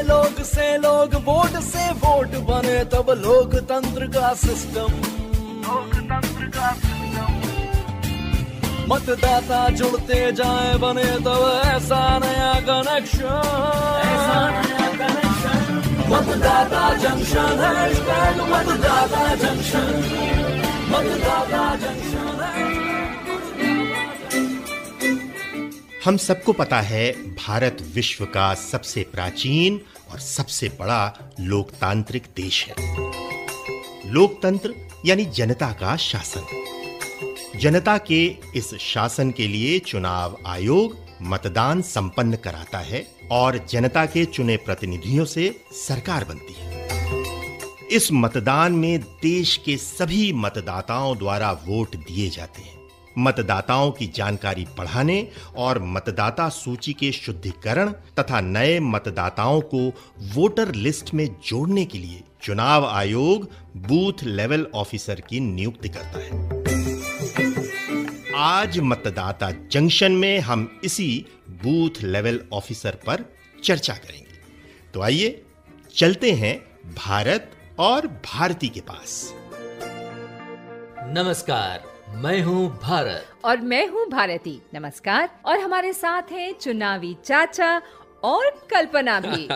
लोग से लोग, वोट से वोट बने तब लोकतंत्र का सिस्टम। मतदाता जुड़ते जाए बने तब ऐसा नया कनेक्शन। मतदाता जंक्शन, हैशटैग मतदाता जंक्शन, मतदाता जंक्शन है। हम सबको पता है भारत विश्व का सबसे प्राचीन और सबसे बड़ा लोकतांत्रिक देश है। लोकतंत्र यानी जनता का शासन। जनता के इस शासन के लिए चुनाव आयोग मतदान संपन्न कराता है और जनता के चुने प्रतिनिधियों से सरकार बनती है। इस मतदान में देश के सभी मतदाताओं द्वारा वोट दिए जाते हैं। मतदाताओं की जानकारी बढ़ाने और मतदाता सूची के शुद्धिकरण तथा नए मतदाताओं को वोटर लिस्ट में जोड़ने के लिए चुनाव आयोग बूथ लेवल ऑफिसर की नियुक्ति करता है। आज मतदाता जंक्शन में हम इसी बूथ लेवल ऑफिसर पर चर्चा करेंगे। तो आइए चलते हैं भारत और भारती के पास। नमस्कार, मैं हूँ भारत और मैं हूँ भारती। नमस्कार। और हमारे साथ हैं चुनावी चाचा और कल्पना भी।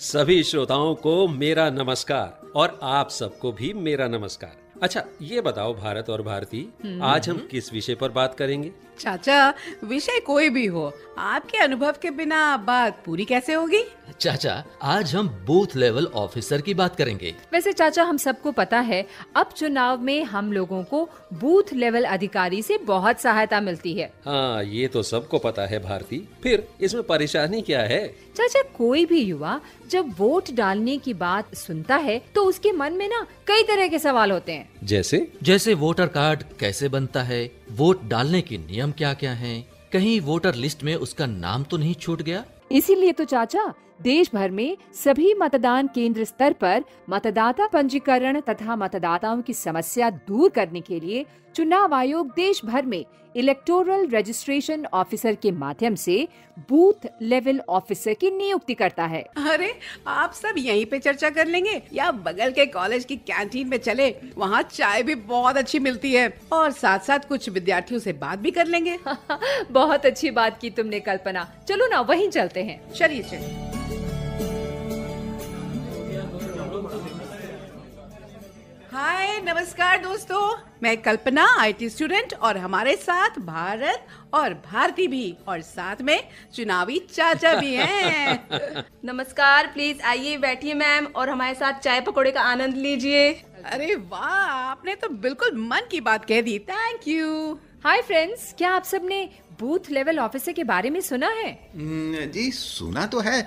सभी श्रोताओं को मेरा नमस्कार और आप सबको भी मेरा नमस्कार। अच्छा, ये बताओ भारत और भारती, आज हम किस विषय पर बात करेंगे? चाचा, विषय कोई भी हो, आपके अनुभव के बिना बात पूरी कैसे होगी? चाचा, आज हम बूथ लेवल ऑफिसर की बात करेंगे। वैसे चाचा, हम सबको पता है अब चुनाव में हम लोगों को बूथ लेवल अधिकारी से बहुत सहायता मिलती है। हाँ, ये तो सबको पता है भारती। फिर इसमें परेशानी क्या है? चाचा, कोई भी युवा जब वोट डालने की बात सुनता है तो उसके मन में ना कई तरह के सवाल होते हैं। जैसे वोटर कार्ड कैसे बनता है, वोट डालने के नियम क्या क्या हैं, कहीं वोटर लिस्ट में उसका नाम तो नहीं छूट गया। इसीलिए तो चाचा, देश भर में सभी मतदान केंद्र स्तर पर मतदाता पंजीकरण तथा मतदाताओं की समस्या दूर करने के लिए चुनाव आयोग देश भर में इलेक्टोरल रजिस्ट्रेशन ऑफिसर के माध्यम से बूथ लेवल ऑफिसर की नियुक्ति करता है। अरे, आप सब यहीं पे चर्चा कर लेंगे या बगल के कॉलेज की कैंटीन में चले, वहाँ चाय भी बहुत अच्छी मिलती है और साथ साथ कुछ विद्यार्थियों से बात भी कर लेंगे। बहुत अच्छी बात की तुमने कल्पना। चलो ना, वहीं चलते हैं। चलिए चलिए। हाय, नमस्कार दोस्तों, मैं कल्पना, आईटी स्टूडेंट, और हमारे साथ भारत और भारती भी, और साथ में चुनावी चाचा भी हैं। नमस्कार, प्लीज आइए, बैठिए मैम, और हमारे साथ चाय पकौड़े का आनंद लीजिए। अरे वाह, आपने तो बिल्कुल मन की बात कह दी। Thank you. हाय फ्रेंड्स, क्या आप सबने बूथ लेवल ऑफिसर के बारे में सुना है? जी, सुना तो है,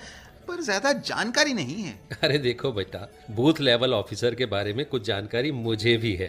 पर ज्यादा जानकारी नहीं है। अरे देखो बेटा, बूथ लेवल ऑफिसर के बारे में कुछ जानकारी मुझे भी है।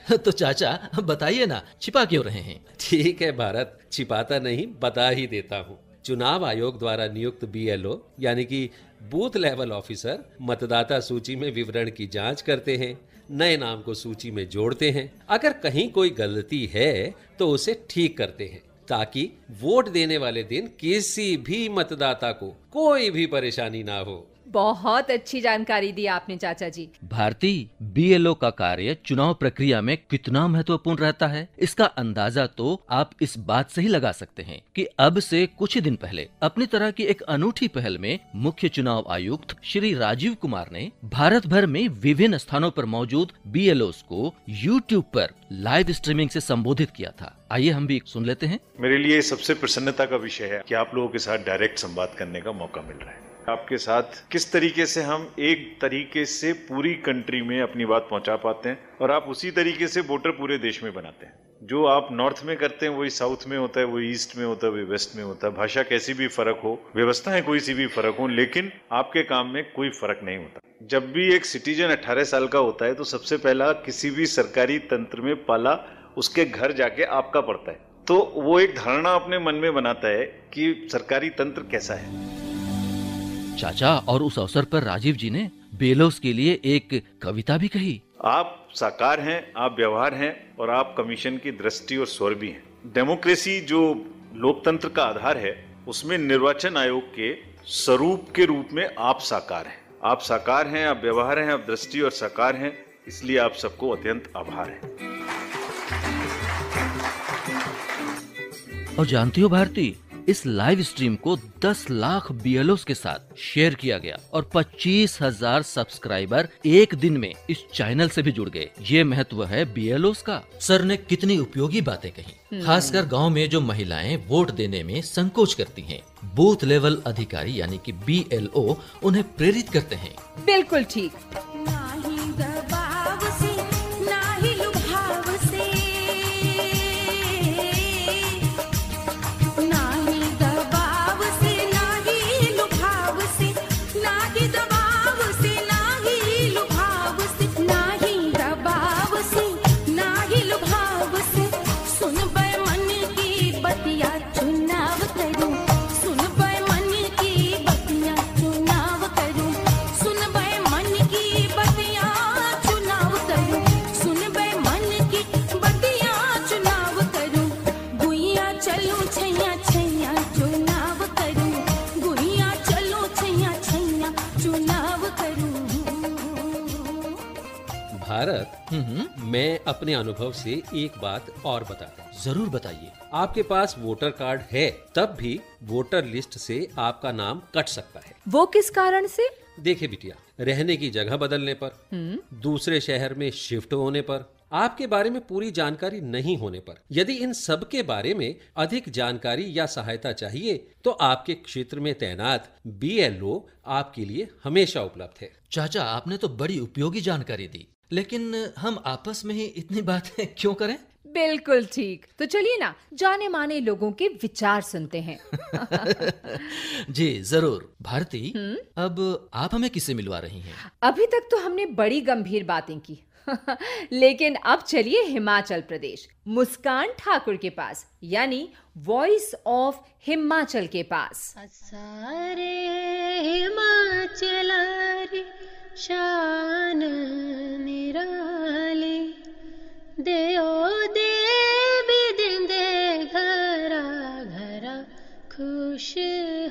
तो चाचा बताइए ना, छिपा क्यों रहे हैं? ठीक है भारत, छिपाता नहीं, बता ही देता हूँ। चुनाव आयोग द्वारा नियुक्त BLO यानी कि बूथ लेवल ऑफिसर मतदाता सूची में विवरण की जांच करते हैं, नए नाम को सूची में जोड़ते हैं, अगर कहीं कोई गलती है तो उसे ठीक करते हैं, ताकि वोट देने वाले दिन किसी भी मतदाता को कोई भी परेशानी ना हो। बहुत अच्छी जानकारी दी आपने चाचा जी। भारती, BLO का कार्य चुनाव प्रक्रिया में कितना महत्वपूर्ण रहता है, इसका अंदाजा तो आप इस बात से ही लगा सकते हैं कि अब से कुछ ही दिन पहले अपनी तरह की एक अनूठी पहल में मुख्य चुनाव आयुक्त श्री राजीव कुमार ने भारत भर में विभिन्न स्थानों पर मौजूद BLOs को YouTube पर लाइव स्ट्रीमिंग से संबोधित किया था। आइए हम भी सुन लेते हैं। मेरे लिए सबसे प्रसन्नता का विषय है कि आप लोगों के साथ डायरेक्ट संवाद करने का मौका मिल रहा है। आपके साथ किस तरीके से हम एक तरीके से पूरी कंट्री में अपनी बात पहुंचा पाते हैं, और आप उसी तरीके से वोटर पूरे देश में बनाते हैं। जो आप नॉर्थ में करते हैं वही साउथ में होता है, वही ईस्ट में होता है, वही वेस्ट में होता है। भाषा कैसी भी फर्क हो, व्यवस्थाएं कोई सी भी फर्क हो, लेकिन आपके काम में कोई फर्क नहीं होता। जब भी एक सिटीजन 18 साल का होता है तो सबसे पहला किसी भी सरकारी तंत्र में पाला उसके घर जाके आपका पड़ता है, तो वो एक धारणा अपने मन में बनाता है कि सरकारी तंत्र कैसा है। चाचा, और उस अवसर पर राजीव जी ने BLOs के लिए एक कविता भी कही। आप साकार हैं, आप व्यवहार हैं, और आप कमीशन की दृष्टि और स्वर भी हैं। डेमोक्रेसी जो लोकतंत्र का आधार है, उसमें निर्वाचन आयोग के स्वरूप के रूप में आप साकार हैं। आप साकार हैं, आप व्यवहार हैं, आप दृष्टि और साकार हैं, इसलिए आप सबको अत्यंत आभार है। और जानती हो भारती, इस लाइव स्ट्रीम को 10 लाख बीएलओस के साथ शेयर किया गया और 25,000 सब्सक्राइबर एक दिन में इस चैनल से भी जुड़ गए। ये महत्व है बीएलओस का। सर ने कितनी उपयोगी बातें कही, खासकर गांव में जो महिलाएं वोट देने में संकोच करती हैं। बूथ लेवल अधिकारी यानी कि बीएलओ उन्हें प्रेरित करते हैं। बिल्कुल ठीक। भारत, मैं अपने अनुभव से एक बात और बताता हूँ। जरूर बताइए। आपके पास वोटर कार्ड है, तब भी वोटर लिस्ट से आपका नाम कट सकता है। वो किस कारण से? देखिए बिटिया, रहने की जगह बदलने पर, दूसरे शहर में शिफ्ट होने पर, आपके बारे में पूरी जानकारी नहीं होने पर। यदि इन सब के बारे में अधिक जानकारी या सहायता चाहिए तो आपके क्षेत्र में तैनात बीएलओ आपके लिए हमेशा उपलब्ध है। चाचा, आपने तो बड़ी उपयोगी जानकारी दी, लेकिन हम आपस में ही इतनी बातें क्यों करें? बिल्कुल ठीक। तो चलिए ना, जाने माने लोगों के विचार सुनते हैं। जी जरूर। भारती, अब आप हमें किससे मिलवा रही हैं? अभी तक तो हमने बड़ी गंभीर बातें की लेकिन अब चलिए हिमाचल प्रदेश, मुस्कान ठाकुर के पास, यानी वॉइस ऑफ हिमाचल के पास। सारे हिमाचल रे शान निराले, देओ देवी दिंदे घरा घरा खुशहाली।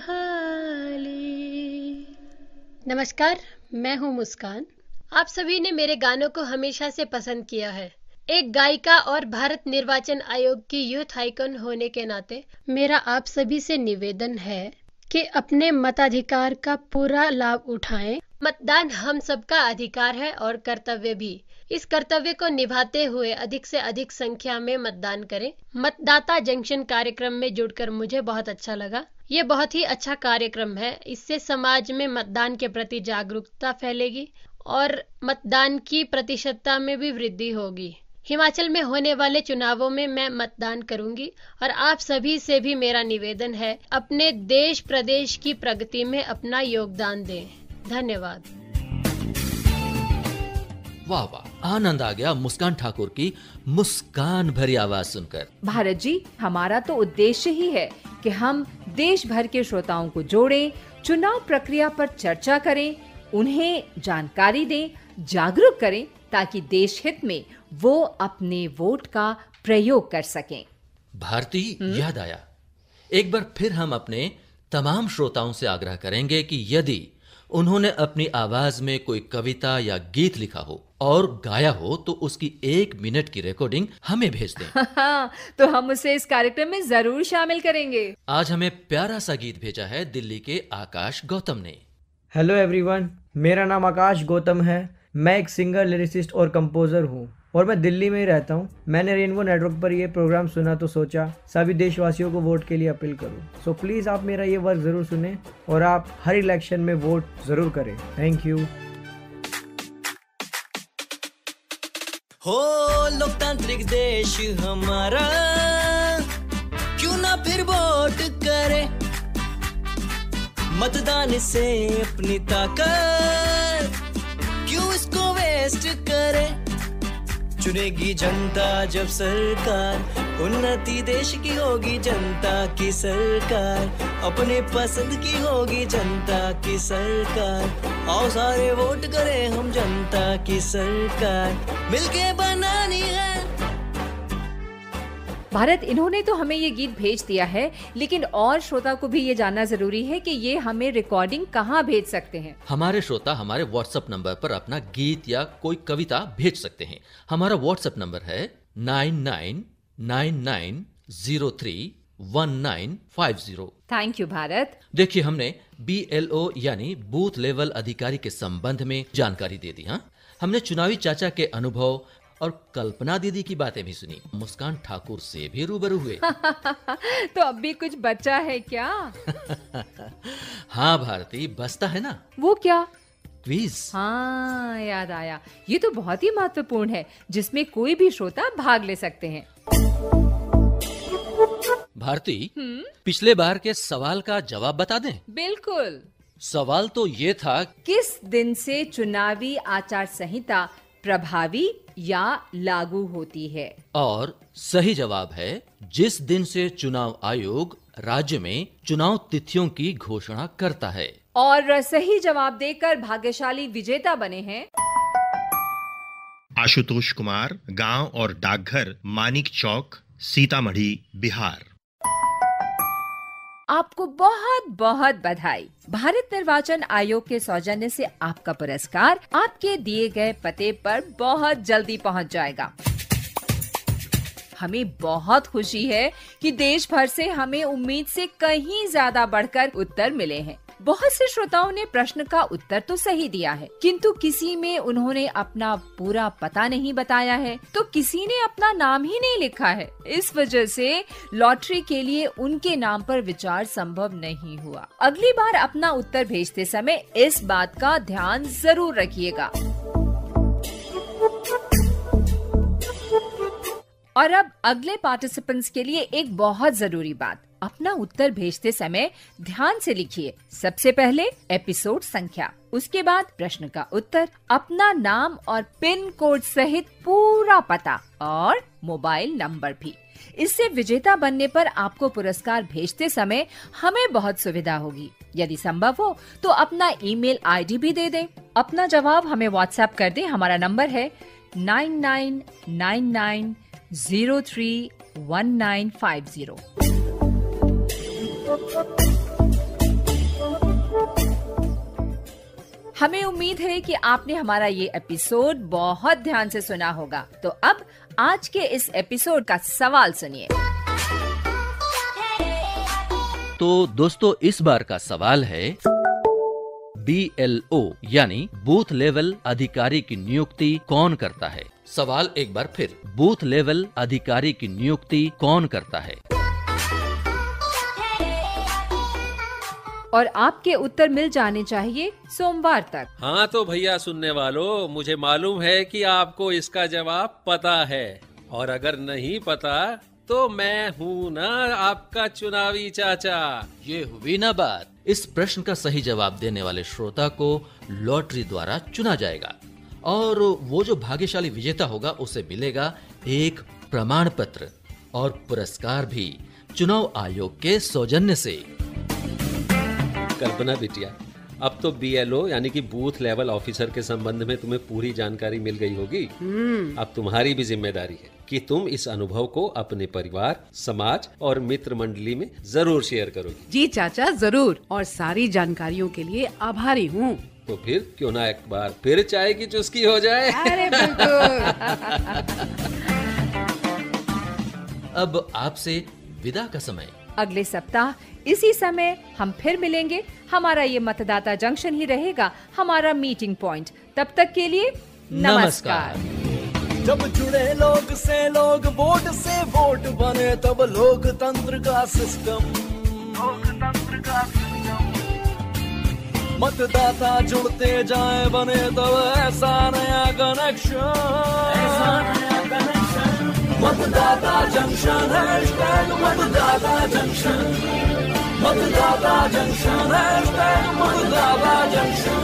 नमस्कार, मैं हूँ मुस्कान। आप सभी ने मेरे गानों को हमेशा से पसंद किया है। एक गायिका और भारत निर्वाचन आयोग की यूथ आइकन होने के नाते मेरा आप सभी से निवेदन है कि अपने मताधिकार का पूरा लाभ उठाएं। मतदान हम सबका अधिकार है और कर्तव्य भी। इस कर्तव्य को निभाते हुए अधिक से अधिक संख्या में मतदान करें। मतदाता जंक्शन कार्यक्रम में जुड़कर मुझे बहुत अच्छा लगा। ये बहुत ही अच्छा कार्यक्रम है। इससे समाज में मतदान के प्रति जागरूकता फैलेगी और मतदान की प्रतिशतता में भी वृद्धि होगी। हिमाचल में होने वाले चुनावों में मैं मतदान करूंगी और आप सभी से भी मेरा निवेदन है, अपने देश प्रदेश की प्रगति में अपना योगदान दें। धन्यवाद। वाह वाह, आनंद आ गया मुस्कान ठाकुर की मुस्कान भरी आवाज सुनकर। भारत जी, हमारा तो उद्देश्य ही है कि हम देश भर के श्रोताओं को जोड़ें, चुनाव प्रक्रिया पर चर्चा करें, उन्हें जानकारी दें, जागरूक करें, ताकि देश हित में वो अपने वोट का प्रयोग कर सकें। भारती, याद आया, एक बार फिर हम अपने तमाम श्रोताओं से आग्रह करेंगे कि यदि उन्होंने अपनी आवाज में कोई कविता या गीत लिखा हो और गाया हो तो उसकी 1 मिनट की रिकॉर्डिंग हमें भेज दें। तो हम उसे इस कार्यक्रम में जरूर शामिल करेंगे। आज हमें प्यारा सा गीत भेजा है दिल्ली के आकाश गौतम ने। हेलो एवरीवन, मेरा नाम आकाश गौतम है। मैं एक सिंगर, लिरिसिस्ट और कंपोजर हूँ और मैं दिल्ली में ही रहता हूँ। मैंने रेनबो नेटवर्क पर ये प्रोग्राम सुना तो सोचा सभी देशवासियों को वोट के लिए अपील करूँ। सो प्लीज़ आप मेरा ये वर्क ज़रूर सुने और आप हर इलेक्शन में वोट ज़रूर करें। Thank you. हो लोकतांत्रिक देश हमारा, क्यों ना फिर वोट करे, मतदान से अपनी ताकत क्यों इसको वेस्ट करे। चुनेगी जनता जब सरकार, उन्नति देश की होगी जनता की सरकार, अपने पसंद की होगी जनता की सरकार। आओ सारे वोट करें हम जनता की सरकार, मिलके बनानी है भारत, इन्होंने तो हमें ये गीत भेज दिया है, लेकिन और श्रोता को भी ये जानना जरूरी है कि ये हमें रिकॉर्डिंग कहाँ भेज सकते हैं। हमारे श्रोता हमारे व्हाट्सएप नंबर पर अपना गीत या कोई कविता भेज सकते हैं। हमारा व्हाट्सएप नंबर है 9999031950। Thank you Bharat. देखिए, हमने BLO यानी बूथ लेवल अधिकारी के संबंध में जानकारी दे दी। हाँ, हमने चुनावी चाचा के अनुभव और कल्पना दीदी की बातें भी सुनी। मुस्कान ठाकुर से भी रूबरू हुए। तो अब भी कुछ बचा है क्या? हाँ भारती, बचता है ना। वो क्या? क्विज। हाँ, याद आया। ये तो बहुत ही महत्वपूर्ण है, जिसमें कोई भी श्रोता भाग ले सकते हैं। भारती, पिछले बार के सवाल का जवाब बता दें? बिल्कुल। सवाल तो ये था, किस दिन से चुनावी आचार संहिता प्रभावी या लागू होती है? और सही जवाब है जिस दिन से चुनाव आयोग राज्य में चुनाव तिथियों की घोषणा करता है। और सही जवाब देकर भाग्यशाली विजेता बने हैं आशुतोष कुमार, गांव और डाकघर मानिक चौक, सीतामढ़ी, बिहार। आपको बहुत बहुत बधाई। भारत निर्वाचन आयोग के सौजन्य से आपका पुरस्कार आपके दिए गए पते पर बहुत जल्दी पहुंच जाएगा। हमें बहुत खुशी है कि देश भर से हमें उम्मीद से कहीं ज्यादा बढ़कर उत्तर मिले हैं। बहुत से श्रोताओं ने प्रश्न का उत्तर तो सही दिया है, किंतु किसी में उन्होंने अपना पूरा पता नहीं बताया है, तो किसी ने अपना नाम ही नहीं लिखा है। इस वजह से लॉटरी के लिए उनके नाम पर विचार संभव नहीं हुआ। अगली बार अपना उत्तर भेजते समय इस बात का ध्यान जरूर रखिएगा। और अब अगले पार्टिसिपेंट्स के लिए एक बहुत जरूरी बात, अपना उत्तर भेजते समय ध्यान से लिखिए। सबसे पहले एपिसोड संख्या, उसके बाद प्रश्न का उत्तर, अपना नाम और पिन कोड सहित पूरा पता और मोबाइल नंबर भी। इससे विजेता बनने पर आपको पुरस्कार भेजते समय हमें बहुत सुविधा होगी। यदि संभव हो तो अपना ईमेल आईडी भी दे दें। अपना जवाब हमें व्हाट्सएप कर दें। हमारा नंबर है 9999031950। हमें उम्मीद है कि आपने हमारा ये एपिसोड बहुत ध्यान से सुना होगा। तो अब आज के इस एपिसोड का सवाल सुनिए। तो दोस्तों, इस बार का सवाल है, BLO यानी बूथ लेवल अधिकारी की नियुक्ति कौन करता है? सवाल एक बार फिर, बूथ लेवल अधिकारी की नियुक्ति कौन करता है? और आपके उत्तर मिल जाने चाहिए सोमवार तक। हाँ तो भैया सुनने वालों, मुझे मालूम है कि आपको इसका जवाब पता है, और अगर नहीं पता तो मैं हूँ ना आपका चुनावी चाचा। ये हुई ना बात। इस प्रश्न का सही जवाब देने वाले श्रोता को लॉटरी द्वारा चुना जाएगा, और वो जो भाग्यशाली विजेता होगा उसे मिलेगा एक प्रमाण पत्र और पुरस्कार भी चुनाव आयोग के सौजन्य से। कल्पना बिटिया, अब तो BLO यानी कि बूथ लेवल ऑफिसर के संबंध में तुम्हें पूरी जानकारी मिल गई होगी। अब तुम्हारी भी जिम्मेदारी है कि तुम इस अनुभव को अपने परिवार, समाज और मित्र मंडली में जरूर शेयर करोगी। जी चाचा, जरूर। और सारी जानकारियों के लिए आभारी हूँ। तो फिर क्यों ना एक बार फिर चाय की चुस्की हो जाए। अरे बिल्कुल। अब आपसे विदा का समय। अगले सप्ताह इसी समय हम फिर मिलेंगे। हमारा ये मतदाता जंक्शन ही रहेगा हमारा मीटिंग पॉइंट। तब तक के लिए नमस्कार। जब जुड़े लोग से लोग, वोट से वोट बने, तब लोकतंत्र का सिस्टम मतदाता जुड़ते जाए बने, तब ऐसा नया कनेक्शन। मतदाता जंक्शन, मतदाता जंक्शन, मतदाता जंक्शन, मतदाता जंक्शन।